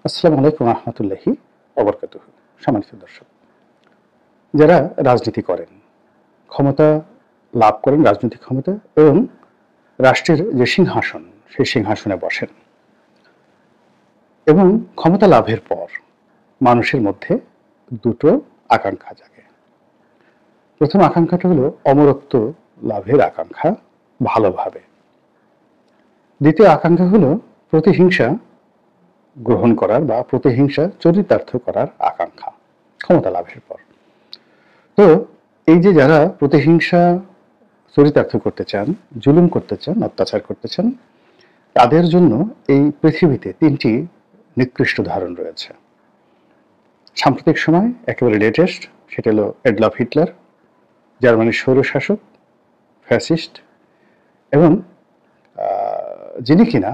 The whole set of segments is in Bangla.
আসসালামু আলাইকুম রহমতুল্লাহি ওবরকাতুহ। সম্মানিত দর্শক, যারা রাজনীতি করেন, ক্ষমতা লাভ করেন, রাজনৈতিক ক্ষমতা এবং রাষ্ট্রের যে সিংহাসন, সেই সিংহাসনে বসেন এবং ক্ষমতা লাভের পর মানুষের মধ্যে দুটো আকাঙ্ক্ষা জাগে। প্রথম আকাঙ্ক্ষাটা হলো অমরত্ব লাভের আকাঙ্ক্ষা, ভালোভাবে। দ্বিতীয় আকাঙ্ক্ষা হলো প্রতিহিংসা গ্রহণ করার বা প্রতিহিংসা চরিতার্থ করার আকাঙ্ক্ষা ক্ষমতা লাভের পর। তো এই যে যারা প্রতিহিংসা চরিতার্থ করতে চান, জুলুম করতে চান, অত্যাচার করতে চান, তাদের জন্য এই পৃথিবীতে তিনটি নিকৃষ্ট ধারণ রয়েছে। সাম্প্রতিক সময় একেবারে লেটেস্ট, সেটা হলো এডলফ হিটলার, জার্মানির স্বৈরশাসক, ফ্যাসিস্ট, এবং যিনি কিনা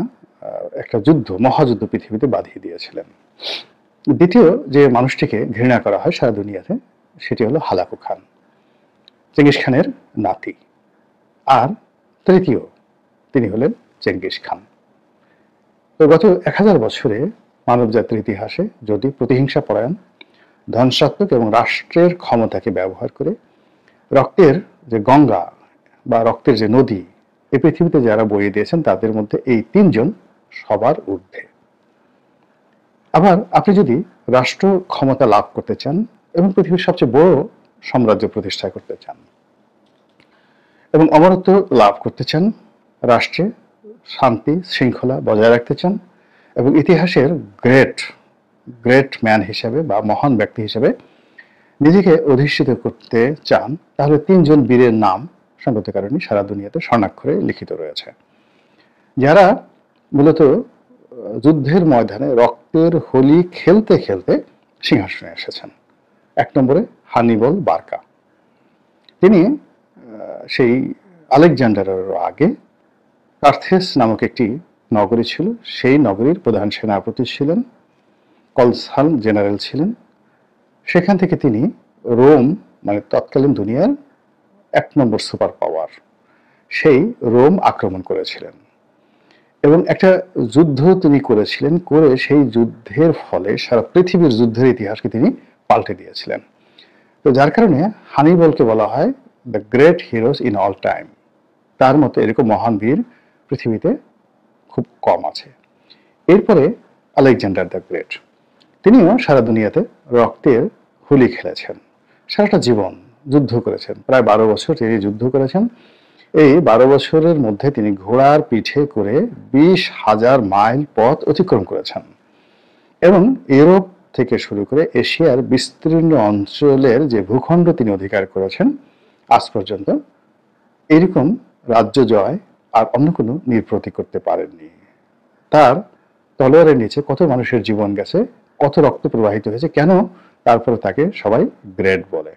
একটা যুদ্ধ, মহাযুদ্ধ পৃথিবীতে বাঁধিয়ে দিয়েছিলেন। দ্বিতীয় যে মানুষটিকে ঘৃণা করা হয় সারা দুনিয়াতে, সেটি হলো হালাকু খান, চেঙ্গিস খানের নাতি। আর তৃতীয়, তিনি হলেন চেঙ্গিস খান। তো গত 1000 বছরে মানব জাতির ইতিহাসে যদি প্রতিহিংসা পরায়ণ, ধ্বংসাত্মক এবং রাষ্ট্রের ক্ষমতাকে ব্যবহার করে রক্তের যে গঙ্গা বা রক্তের যে নদী এই পৃথিবীতে যারা বইয়ে দিয়েছেন, তাদের মধ্যে এই তিনজন সবার ঊর্ধ্বে। আবার আপনি যদি রাষ্ট্র ক্ষমতা লাভ করতে চান এবং পৃথিবীর সবচেয়ে বড় সাম্রাজ্য প্রতিষ্ঠা করতে চান এবং অমরত্ব লাভ করতে চান, রাষ্ট্রে শান্তি শৃঙ্খলা বজায় রাখতে চান এবং ইতিহাসের গ্রেট ম্যান হিসেবে বা মহান ব্যক্তি হিসেবে নিজেকে অধিষ্ঠিত করতে চান, তাহলে তিনজন বীরের নাম সঙ্গত কারণে সারা দুনিয়াতে স্বর্ণাক্ষরে লিখিত রয়েছে, যারা মূলত যুদ্ধের ময়দানে রক্তের হোলি খেলতে খেলতে সিংহাসনে এসেছেন। 1 নম্বরে হানিবল বার্কা। তিনি সেই আলেকজান্ডারের আগে কার্থেস নামক একটি নগরী ছিল, সেই নগরীর প্রধান সেনাপতি ছিলেন, কনসাল জেনারেল ছিলেন। সেখান থেকে তিনি রোম, মানে তৎকালীন দুনিয়ার 1 নম্বর সুপার পাওয়ার, সেই রোম আক্রমণ করেছিলেন এবং একটা যুদ্ধ তিনি করেছিলেন, করে সেই যুদ্ধের ফলে সারা পৃথিবীর যুদ্ধের ইতিহাসকে তিনি পাল্টে দিয়েছিলেন। তো যার কারণে হানিবলকে বলা হয় the great heroes in all time. তার মতো এরকম মহান বীর পৃথিবীতে খুব কম আছে। এরপরে আলেকজান্ডার দ্য গ্রেট, তিনিও সারা দুনিয়াতে রক্তের হোলি খেলেছেন, সারাটা জীবন যুদ্ধ করেছেন, প্রায় 12 বছর তিনি যুদ্ধ করেছেন। এই 12 বছরের মধ্যে তিনি ঘোড়ার পিঠে করে 20,000 মাইল পথ অতিক্রম করেছেন এবং ইউরোপ থেকে শুরু করে এশিয়ার বিস্তীর্ণ অঞ্চলের যে ভূখণ্ড তিনি অধিকার করেছেন, আজ পর্যন্ত এরকম রাজ্য জয় আর অন্য কোনো নৃপতি করতে পারেননি। তার তলোয়ারের নিচে কত মানুষের জীবন গেছে, কত রক্ত প্রবাহিত হয়েছে, কেন তারপরে তাকে সবাই গ্রেট বলে,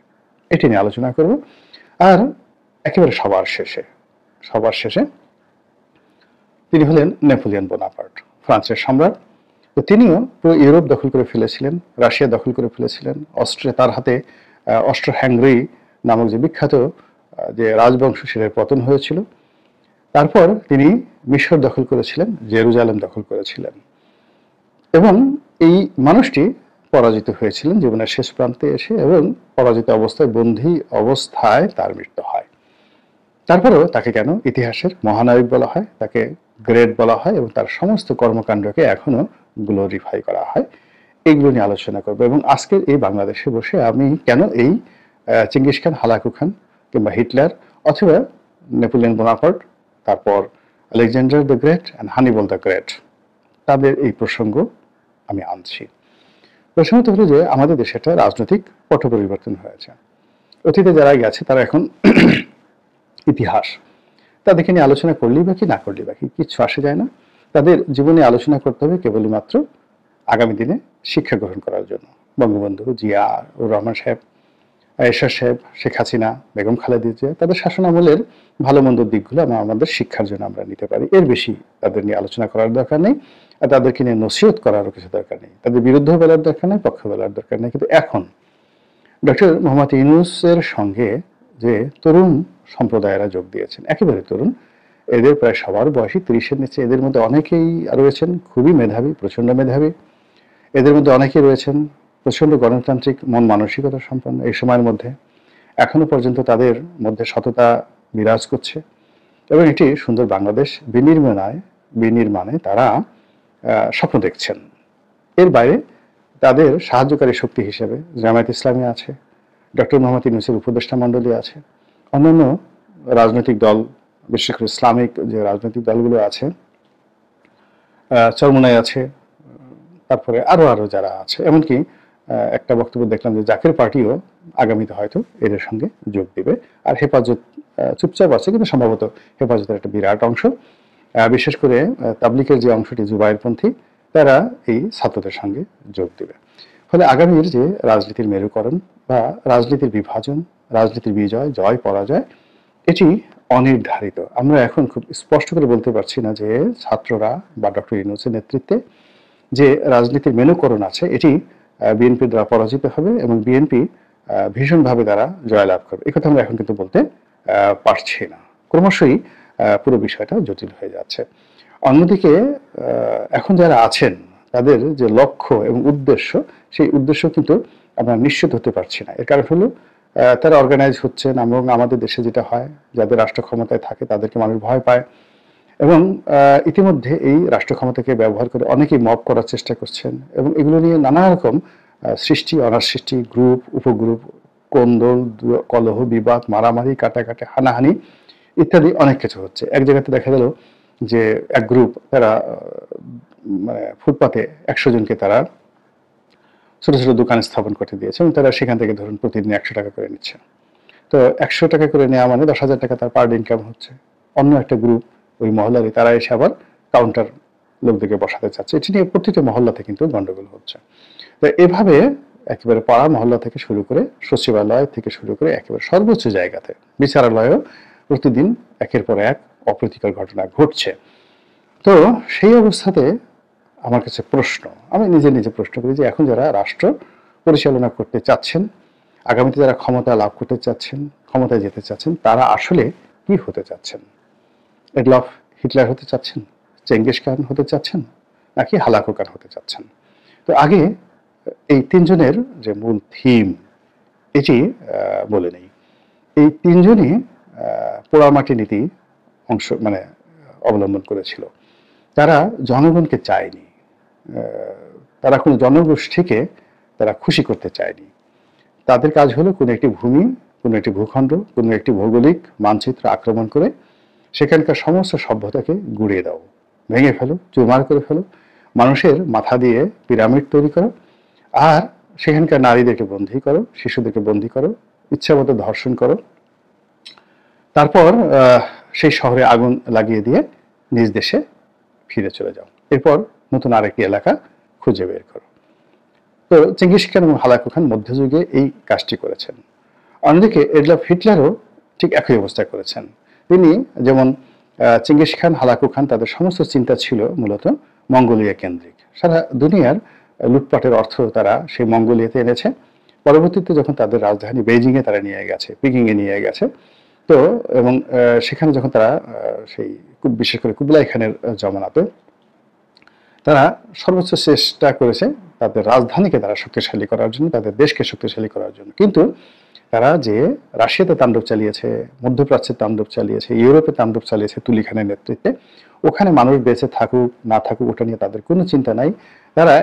এটি নিয়ে আলোচনা করব। আর একেবারে সবার শেষে তিনি হলেন নেপোলিয়ন বোনাপার্ট, ফ্রান্সের সম্রাট। তো তিনিও পুরো ইউরোপ দখল করে ফেলেছিলেন, রাশিয়া দখল করে ফেলেছিলেন, তার হাতে অস্ট্রো হ্যাঙ্গারি নামক যে বিখ্যাত যে রাজবংশ, সেটার পতন হয়েছিল। তারপর তিনি মিশর দখল করেছিলেন, জেরুজালেম দখল করেছিলেন এবং এই মানুষটি পরাজিত হয়েছিলেন জীবনের শেষ প্রান্তে এসে, এবং পরাজিত অবস্থায়, বন্দী অবস্থায় তার মৃত্যু হয়। তারপরেও তাকে কেন ইতিহাসের মহানায়ক বলা হয়, তাকে গ্রেট বলা হয় এবং তার সমস্ত কর্মকাণ্ডকে এখনো গ্লোরিফাই করা হয়, এইগুলো নিয়ে আলোচনা করবো। এবং আজকের এই বাংলাদেশে বসে আমি কেন এই চেঙ্গিস খান, হালাকু খান কিংবা হিটলার অথবা নেপোলিয়ন বোনাপার্ট, তারপর Alexander the Great and Hannibal the Great, তাদের এই প্রসঙ্গ আমি আনছি। প্রসঙ্গত হলো যে আমাদের দেশে একটা রাজনৈতিক পট পরিবর্তন হয়েছে। অতীতে যারা গেছে তারা এখন ইতিহাস, তাদেরকে নিয়ে আলোচনা করলেই বাকি, না করলেই বাকি, কিচ্ছু আসে যায় না। তাদের জীবনে আলোচনা করতে হবে কেবলই মাত্র আগামী দিনে শিক্ষা গ্রহণ করার জন্য। বঙ্গবন্ধু, জিয়া রহমান সাহেব, এরশাদ সাহেব, শেখ হাসিনা, বেগম খালেদা জিয়া, তাদের শাসনামলের ভালো মন্দ দিকগুলো আমাদের শিক্ষার জন্য আমরা নিতে পারি, এর বেশি তাদের নিয়ে আলোচনা করার দরকার নেই। আর তাদেরকে নিয়ে নসিহত করারও কিছু দরকার নেই, তাদের বিরুদ্ধে বলার দরকার নেই, পক্ষে বলার দরকার নেই। কিন্তু এখন ডক্টর মোহাম্মদ ইউনূসের সঙ্গে যে তরুণ সম্প্রদায়েরা যোগ দিয়েছেন, একেবারে তরুণ, এদের প্রায় সবার বয়সী 30-এর নিচে, এদের মধ্যে অনেকেই রয়েছেন খুবই মেধাবী, প্রচণ্ড মেধাবী, এদের মধ্যে অনেকেই রয়েছেন প্রচণ্ড গণতান্ত্রিক মন মানসিকতা সম্পন্ন। এই সময়ের মধ্যে এখনো পর্যন্ত তাদের মধ্যে সততা বিরাজ করছে এবং একটি সুন্দর বাংলাদেশ বিনির্মাণে তারা স্বপ্ন দেখছেন। এর বাইরে তাদের সাহায্যকারী শক্তি হিসেবে জামায়াত ইসলামী আছে, ডক্টর মোহাম্মদ ইউনূসের উপদেষ্টা মণ্ডলী আছে, অন্যান্য রাজনৈতিক দল, বিশেষ করে ইসলামিক যে রাজনৈতিক দলগুলো আছে, চরমোনাই আছে, তারপরে আরো যারা আছে, এমনকি একটা বক্তব্য দেখলাম যে জাকের পার্টিও আগামীতে হয়তো এদের সঙ্গে যোগ দিবে। আর হেফাজত চুপচাপ আছে, কিন্তু সম্ভবত হেফাজতের একটা বিরাট অংশ, বিশেষ করে তাবলিকের যে অংশটি জুবাইরপন্থী, তারা এই ছাত্রদের সঙ্গে যোগ দিবে। ফলে আগামীর যে রাজনীতির মেরুকরণ বা রাজনীতির বিভাজন, রাজনীতির বিজয় জয় পরাজয়, এটি অনির্ধারিত। আমরা এখন খুব স্পষ্ট করে বলতে পারছি না যে ছাত্ররা বা ডক্টর ইউনূসের নেতৃত্বে যে রাজনীতির মেনুকরণ আছে এটি বিএনপির দ্বারা পরাজিত হবে এবং বিএনপি ভীষণভাবে তারা জয়লাভ করবে, এই কথা আমরা এখন কিন্তু বলতে পারছি না। ক্রমশই পুরো বিষয়টা জটিল হয়ে যাচ্ছে। অন্যদিকে এখন যারা আছেন তাদের যে লক্ষ্য এবং উদ্দেশ্য, সেই উদ্দেশ্য কিন্তু আমরা নিশ্চিত হতে পারছি না। এর কারণ হলো তারা অর্গানাইজ হচ্ছেন, এবং আমাদের দেশে যেটা হয়, যাদের রাষ্ট্র ক্ষমতায় থাকে তাদেরকে মানুষ ভয় পায় এবং ইতিমধ্যে এই রাষ্ট্র ক্ষমতাকে ব্যবহার করে অনেকেই মব করার চেষ্টা করছেন এবং এগুলো নিয়ে নানা রকম সৃষ্টি, অনাসৃষ্টি, গ্রুপ, উপগ্রুপ, কোন্দল, কলহ, বিবাদ, মারামারি, কাটাকাটি, হানাহানি ইত্যাদি অনেক কিছু হচ্ছে। এক জায়গাতে দেখা গেল যে এক গ্রুপ তারা মানে ফুটপাতে 100 জনকে তারা ছোট ছোট দোকান স্থাপন করতে দিয়েছে এবং তারা সেখান থেকে ধরুন প্রতিদিন 100 টাকা করে নিচ্ছে। তো 100 টাকা করে নেওয়া মানে 10,000 টাকা তার পার ডে ইনকাম হচ্ছে। অন্য একটা গ্রুপ ওই মহল্লারই, তারা এসে আবার কাউন্টার লোকদেরকে বসাতে চাচ্ছে। এটি নিয়ে প্রতিটা মহল্লাতে কিন্তু গন্ডগোল হচ্ছে। তো এভাবে একেবারে পাড়া মহল্লা থেকে শুরু করে সচিবালয় থেকে শুরু করে একেবারে সর্বোচ্চ জায়গাতে বিচারালয়েও প্রতিদিন একের পর এক অপ্রীতিকর ঘটনা ঘটছে। তো সেই অবস্থাতে আমার কাছে প্রশ্ন, আমি নিজে প্রশ্ন করি যে এখন যারা রাষ্ট্র পরিচালনা করতে চাচ্ছেন, আগামীতে যারা ক্ষমতা লাভ করতে চাচ্ছেন, ক্ষমতায় যেতে চাচ্ছেন, তারা আসলে কি হতে চাচ্ছেন? এডলফ হিটলার হতে চাচ্ছেন, চেঙ্গিস খান হতে চাচ্ছেন, নাকি হালাকু খান হতে চাচ্ছেন? তো আগে এই তিনজনের যে মূল থিম এটি বলে নেই। এই তিনজনই পোড়ামাটি নীতি মানে অবলম্বন করেছিল। তারা জনগণকে চায়নি, তারা কোনো জনগোষ্ঠীকে তারা খুশি করতে চায়নি। তাদের কাজ হলো কোনো একটি ভূমি, কোনো একটি ভূখণ্ড, কোনো একটি ভৌগোলিক মানচিত্র আক্রমণ করে সেখানকার সমস্ত সভ্যতাকে গুঁড়িয়ে দাও, ভেঙে ফেলো, চুরমার করে ফেলো, মানুষের মাথা দিয়ে পিরামিড তৈরি করো, আর সেখানকার নারীদেরকে বন্দী করো, শিশুদেরকে বন্দী করো, ইচ্ছামতো ধর্ষণ করো, তারপর সেই শহরে আগুন লাগিয়ে দিয়ে নিজ দেশে ফিরে চলে যাও, এরপর নতুন আরেকটি এলাকা খুঁজে বের করো। তো চেঙ্গিস খান এবং হালাকু খান মধ্যযুগে এই কাজটি করেছেন। অন্যদিকে এডলফ হিটলারও ঠিক একই অবস্থা করেছেন। তিনি যেমন চেঙ্গিস খান, হালাকু খান, তাদের সমস্ত চিন্তা ছিল মূলত মঙ্গোলিয়া কেন্দ্রিক। সারা দুনিয়ার লুটপাটের অর্থ তারা সেই মঙ্গোলিয়াতে এনেছে। পরবর্তীতে যখন তাদের রাজধানী বেইজিংয়ে তারা নিয়ে গেছে, পিকিংয়ে নিয়ে গেছে, তো এবং সেখানে যখন তারা সেই বিশেষ করে কুবলাই খানের জমানাতে তারা সর্বোচ্চ চেষ্টা করেছে তাদের রাজধানীকে তারা শক্তিশালী করার জন্য, তাদের দেশকে শক্তিশালী করার জন্য। কিন্তু তারা যে রাশিয়াতে তাণ্ডব চালিয়েছে, মধ্যপ্রাচ্যে তাণ্ডব চালিয়েছে, ইউরোপে তাণ্ডব চালিয়েছে তুলি খানের নেতৃত্বে, ওখানে মানুষ বেঁচে থাকুক না থাকুক ওটা নিয়ে তাদের কোনো চিন্তা নাই। তারা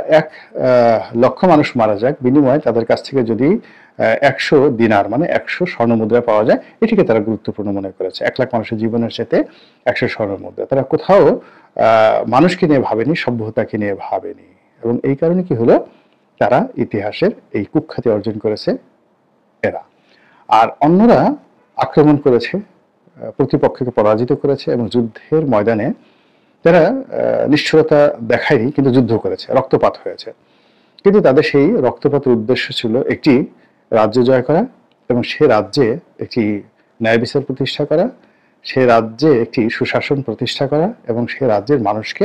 1,00,000 মানুষ মারা যাক, বিনিময়ে তাদের কাছ থেকে যদি 100 দিনার মানে 100 স্বর্ণমুদ্রা পাওয়া যায়, এটিকে তারা গুরুত্বপূর্ণ মনে করেছে। 1,00,000 মানুষের জীবনের সাথে 100 স্বর্ণমুদ্রা। তারা কোথাও মানুষকে নিয়ে ভাবেনি, সভ্যতাকে নিয়ে ভাবেনি, এবং এই কারণে কি হলো, তারা ইতিহাসের এই কুখ্যাতি অর্জন করেছে এরা। আর অন্যরা আক্রমণ করেছে, প্রতিপক্ষকে পরাজিত করেছে এবং যুদ্ধের ময়দানে তারা নিষ্ঠুরতা দেখায়নি, কিন্তু যুদ্ধ করেছে, রক্তপাত হয়েছে। কিন্তু তাদের সেই রক্তপাতের উদ্দেশ্য ছিল একটি রাজ্য জয় করা এবং সে রাজ্যে একটি ন্যায় বিচার প্রতিষ্ঠা করা, সে রাজ্যে একটি সুশাসন প্রতিষ্ঠা করা এবং সে রাজ্যের মানুষকে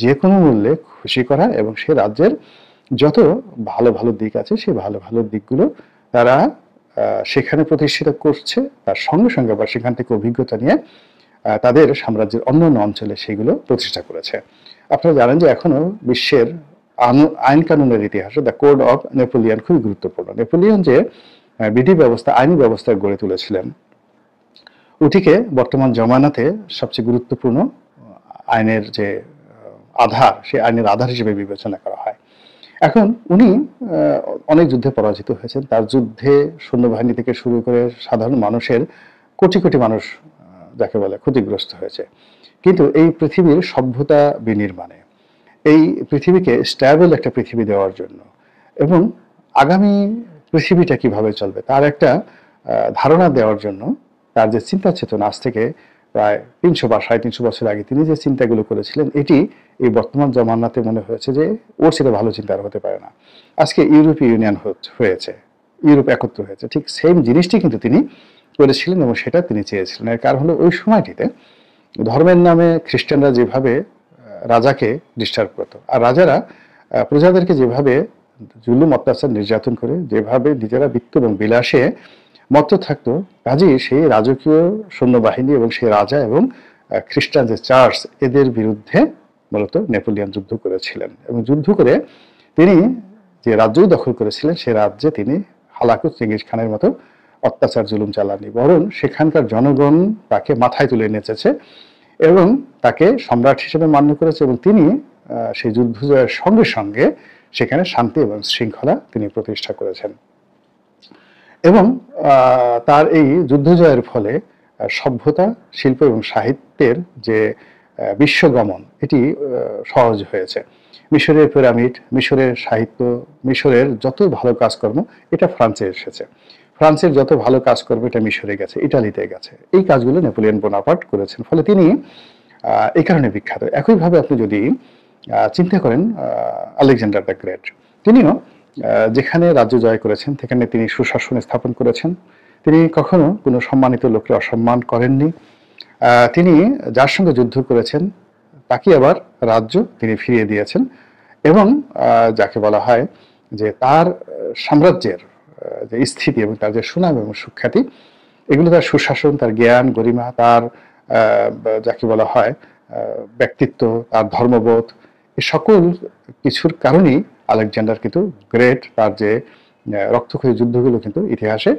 যে কোনো মূল্যে খুশি করা, এবং সে রাজ্যের যত ভালো ভালো দিক আছে সেই ভালো ভালো দিকগুলো তারা সেখানে প্রতিষ্ঠিত করছে। তার সঙ্গে সঙ্গে আবার সেখান থেকে অভিজ্ঞতা নিয়ে তাদের সাম্রাজ্যের অন্যান্য অঞ্চলে সেগুলো প্রতিষ্ঠা করেছে। আপনারা জানেন যে এখনো বিশ্বের আইন কানুনের ইতিহাসে দ্য কোড অফ নেপোলিয়ন খুবই গুরুত্বপূর্ণ। নেপোলিয়ন যে বিধি ব্যবস্থা, আইনি ব্যবস্থা গড়ে তুলেছিলেন, ওটিকে বর্তমান জমানাতে সবচেয়ে গুরুত্বপূর্ণ আইনের যে আধার, সেই আইনের আধার হিসেবে বিবেচনা করা হয়। এখন উনি অনেক যুদ্ধে পরাজিত হয়েছেন। তার যুদ্ধে সৈন্যবাহিনী থেকে শুরু করে সাধারণ মানুষের কোটি কোটি মানুষ যাকে বলে ক্ষতিগ্রস্ত হয়েছে। কিন্তু এই পৃথিবীর সভ্যতা বিনির্মাণে, এই পৃথিবীকে স্ট্যাবল একটা পৃথিবী দেওয়ার জন্য এবং আগামী পৃথিবীটা কিভাবে চলবে তার একটা ধারণা দেওয়ার জন্য তার যে চিন্তা চেতনা, আজ থেকে প্রায় 300 বা 350 বছর আগে তিনি যে চিন্তাগুলো করেছিলেন, এটি এই বর্তমান জমানাতে মনে হয়েছে যে ওর সেটা ভালো চিন্তা আর হতে পারে না। আজকে ইউরোপীয় ইউনিয়ন হয়েছে, ইউরোপ একত্র হয়েছে, ঠিক সেম জিনিসটি কিন্তু তিনি করেছিলেন এবং সেটা তিনি চেয়েছিলেন। এর কারণ হলো ওই সময়টিতে ধর্মের নামে খ্রিস্টানরা যেভাবে রাজাকে ডিস্টার্ব করত, আর রাজারা প্রজাদেরকে যেভাবে জুলুম, অত্যাচার, নির্যাতন করে, যেভাবে নিজেরা বিত্ত এবং বিলাসে মত্ত থাকতো, কাজেই সেই রাজকীয় সৈন্যবাহিনী এবং সেই রাজা এবং খ্রিস্টান যে চার্চ, এদের বিরুদ্ধে মূলত নেপোলিয়ন যুদ্ধ করেছিলেন। এবং যুদ্ধ করে তিনি যে রাজ্য দখল করেছিলেন, সে রাজ্যে তিনি হালাকু চেঙ্গিস খানের মতো অত্যাচার জুলুম চালাননি, বরং সেখানকার জনগণ তাকে মাথায় তুলে নেচেছে এবং তাকে সম্রাট হিসেবে মান্য করেছে। এবং তিনি সেই যুদ্ধ জয়ের সঙ্গে সঙ্গে সেখানে শান্তি এবং শৃঙ্খলা তিনি প্রতিষ্ঠা করেছেন। এবং তার এই যুদ্ধ জয়ের ফলে সভ্যতা, শিল্প এবং সাহিত্যের যে বিশ্বগমন, এটি সহজ হয়েছে। মিশরের পিরামিড, মিশরের সাহিত্য, মিশরের যত ভালো কাজকর্ম, এটা ফ্রান্সে এসেছে। ফ্রান্সের যত ভালো কাজকর্ম এটা মিশরে গেছে, ইটালিতে গেছে। এই কাজগুলো নেপোলিয়ন বোনাপার্ট করেছেন, ফলে তিনি এই কারণে বিখ্যাত। একইভাবে আপনি যদি চিন্তা করেন আলেকজান্ডার দ্য গ্রেট, তিনিও যেখানে রাজ্য জয় করেছেন সেখানে তিনি সুশাসন স্থাপন করেছেন। তিনি কখনো কোনো সম্মানিত লোককে অসম্মান করেননি। তিনি যার সঙ্গে যুদ্ধ করেছেন তাকে আবার রাজ্য তিনি ফিরিয়ে দিয়েছেন। এবং যাকে বলা হয় যে তার সাম্রাজ্যের যে স্থিতি এবং তার যে সুনাম এবং সুখ্যাতি, এগুলো তার সুশাসন, তার জ্ঞান, গরিমা, তার যাকে বলা হয় ব্যক্তিত্ব, তার ধর্মবোধ, এই সকল কিছুর কারণেই আলেকজান্ডার কিন্তু গ্রেট। তার যে রক্তক্ষয়ী যুদ্ধগুলো কিন্তু ইতিহাসে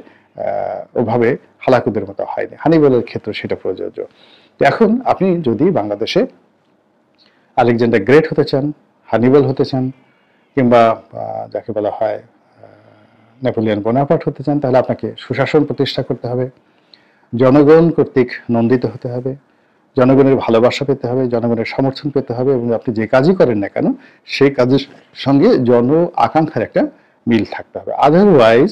ওভাবে হালাকুদের মতো হয়নি। হানিবলের ক্ষেত্রে সেটা প্রযোজ্য। এখন আপনি যদি বাংলাদেশে আলেকজান্ডার গ্রেট হতে চান, হানিবল হতে চান, কিংবা যাকে বলা হয় নেপোলিয়ন বোনাপার্ট হতে চান, তাহলে আপনাকে সুশাসন প্রতিষ্ঠা করতে হবে, জনগণ কর্তৃক নন্দিত হতে হবে, জনগণের ভালোবাসা পেতে হবে, জনগণের সমর্থন পেতে হবে, এবং আপনি যে কাজই করেন না কেন সেই কাজের সঙ্গে জন আকাঙ্ক্ষার একটা মিল থাকতে হবে। আদারওয়াইজ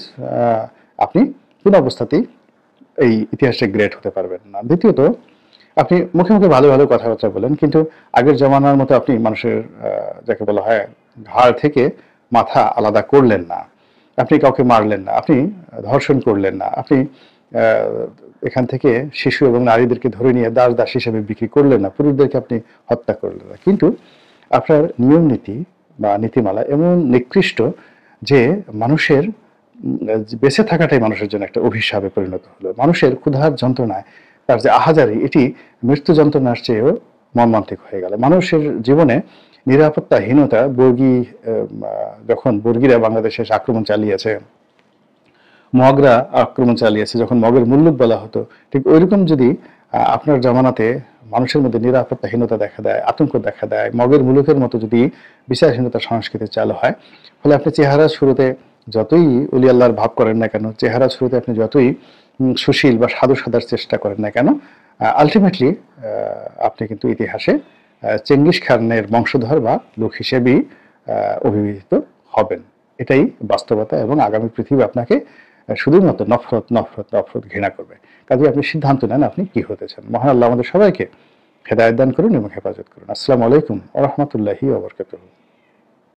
আপনি কোন অবস্থাতেই এই ইতিহাসে গ্রেট হতে পারবেন না। দ্বিতীয়ত, আপনি মুখে মুখে ভালো ভালো কথাবার্তা বলেন, কিন্তু আগের জমানার মতো আপনি মানুষের যাকে বলা হয় ঘাড় থেকে মাথা আলাদা করলেন না, আপনি কাউকে মারলেন না, আপনি ধর্ষণ করলেন না, আপনি এখান থেকে শিশু এবং নারীদেরকে ধরে নিয়ে দাস দাস হিসেবে বিক্রি করলেন না, পুরুষদেরকে আপনি হত্যা করলেন না। কিন্তু আপনার নিয়ম নীতি বা নীতিমালা এমন নিকৃষ্ট যে মানুষের বেঁচে থাকাটাই মানুষের জন্য একটা অভিশাপে পরিণত হলো। মানুষের ক্ষুধার যন্ত্রণায় তার যে আহাজারি, এটি মৃত্যু যন্ত্রণার চেয়েও মর্মান্তিক হয়ে গেল। মানুষের জীবনে নিরাপত্তাহীনতা, যখন বর্গীরা বাংলাদেশে আক্রমণ চালিয়েছে, মগরা আক্রমণ চালিয়েছে, যখন মগের মুল্লুক বলা হতো, ঠিক ওইরকম যদি আপনার জামানাতে মানুষের মধ্যে নিরাপত্তাহীনতা দেখা দেয়, আতঙ্ক দেখা দেয়, মগের মুলুকের মতো যদি বিচারহীনতা সংস্কৃতি চালু হয়, ফলে আপনি চেহারা শুরুতে যতই অলি আল্লাহর ভাব করেন না কেন, চেহারা শুরুতে আপনি যতই সুশীল বা সাধু সাধার চেষ্টা করেন না কেন, আলটিমেটলি আপনি কিন্তু ইতিহাসে চেঙ্গিস খানের বংশধর বা লোক হিসেবেই অভিহিত হবেন। এটাই বাস্তবতা, এবং আগামী পৃথিবী আপনাকে শুধুমাত্র নফরত নফরত নফরত ঘৃণা করবে। কাজে আপনি সিদ্ধান্ত নেন আপনি কি হতে চান। মহান আল্লাহ আমাদের সবাইকে হেদায়েত দান করুন এবং হেফাজত করুন। আসসালামু আলাইকুম ওয়া রাহমাতুল্লাহি ওয়া বারাকাতুহু।